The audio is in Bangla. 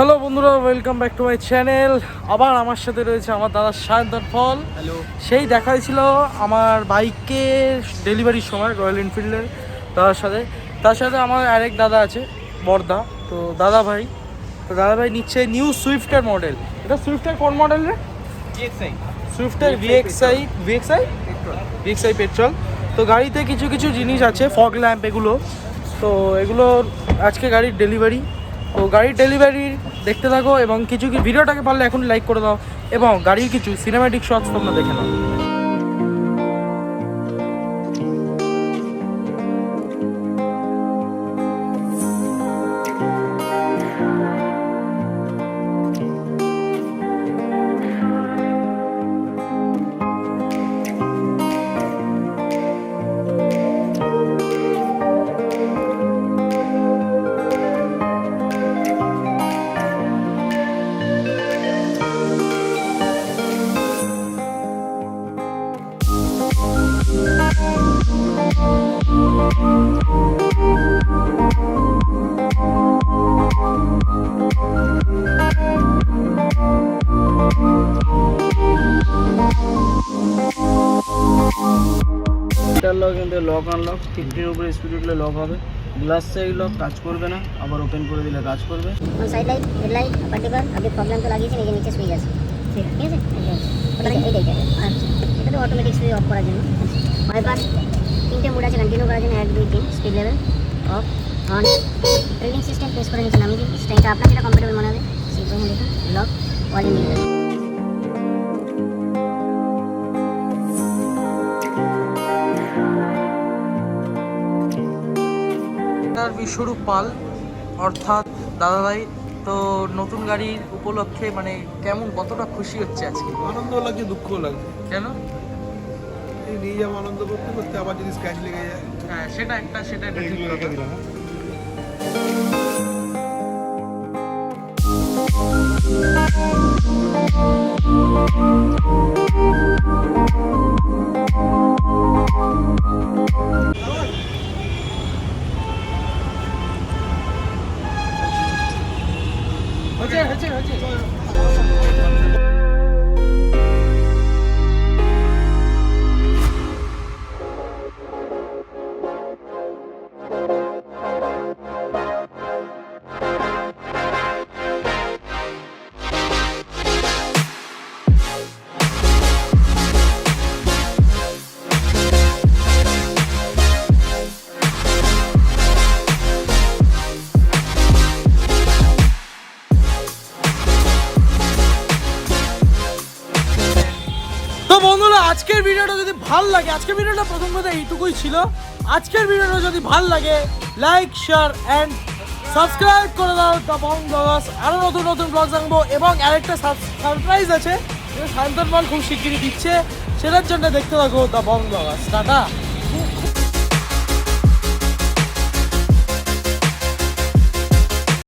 হ্যালো বন্ধুরা, welcome back to my channel. আবার আমার সাথে রয়েছে আমার দাদা সায়ন্তন ফল। হ্যালো। সেই দেখা হয়েছিল আমার বাইকের ডেলিভারির সময় রয়্যাল এনফিল্ডের দাদার সাথে। তার সাথে আমার আরেক দাদা আছে বর্দা, তো দাদা ভাই নিচ্ছে নিউ সুইফটের মডেল। এটা সুইফটের কোন মডেল রে? সুইফটের ভিএক্সআই পেট্রোল। তো গাড়িতে কিছু কিছু জিনিস আছে, ফগ ল্যাম্প, তো এগুলো আজকে গাড়ির ডেলিভারি। তো গাড়ির ডেলিভারি দেখতে থাকো এবং কিছু ভিডিওটাকে পারলে এখন লাইক করে দাও এবং গাড়ির কিছু সিনেম্যাটিক শটস তোমরা দেখে নাও। লক কিন্তু লক আনলক 50 উপরে স্পিড উঠলে লক হবে। গ্লাস সাইড লক কাজ করবে না, আবার ওপেন করে দিলে কাজ করবে। সাইড লাইট, হেডলাইট, পার্টিকুলার আপনি প্রবলেম তো লাগিয়েছেন, এই যে নিচে সুইচ আছে, ঠিক আছে? ওটা এইটাই আচ্ছা, এটা তো অটোমেটিক সুইচ অফ করার জন্য। ওয়াইপার 3টে মোড আছে কন্টিনিউ করার জন্য, 1 2 3 speed level of on. Training system press করে নিচ্ছেন, আমি স্ট্যান্ডটা আপনার যেটা কমফোর্টেবল মনে হবে সেই করে দেখুন। লক ওয়াল ইন্ডিকেটর। বিশ্বরূপ পাল অর্থাৎ দাদাভাই, তো নতুন গাড়ির উপলক্ষে মানে কেমন, কতটা খুশি হচ্ছে আজকে? আনন্দ লাগছে, দুঃখও লাগছে। কেন? এই নিয়ে যাবো আনন্দ করতে করতে, আবার যদি স্ক্র্যাচ লেগে যায়। হ্যাঁ, সেটা একটা ঠিক এইগুলো রেখে কথা। দিলাম, হ্যাঁ। তো বন্ধুরা, আজকের ভিডিওটা যদি ভাল লাগে, আজকের ভিডিওটা প্রথম কথা এইটুকুই ছিল। আজকের ভিডিওটা যদি ভাল লাগে, লাইক, শেয়ার অ্যান্ড সাবস্ক্রাইব করে দাও দ্য বং ব্লগার্স। আরও নতুন নতুন ব্লগস আনবো এবং আরেকটা সারপ্রাইজ আছে যেটা সায়ন্তন বল খুব শিগগিরই দিচ্ছে, সেটার জন্য দেখতে থাকো দ্য বং ব্লগার্স। টাটা।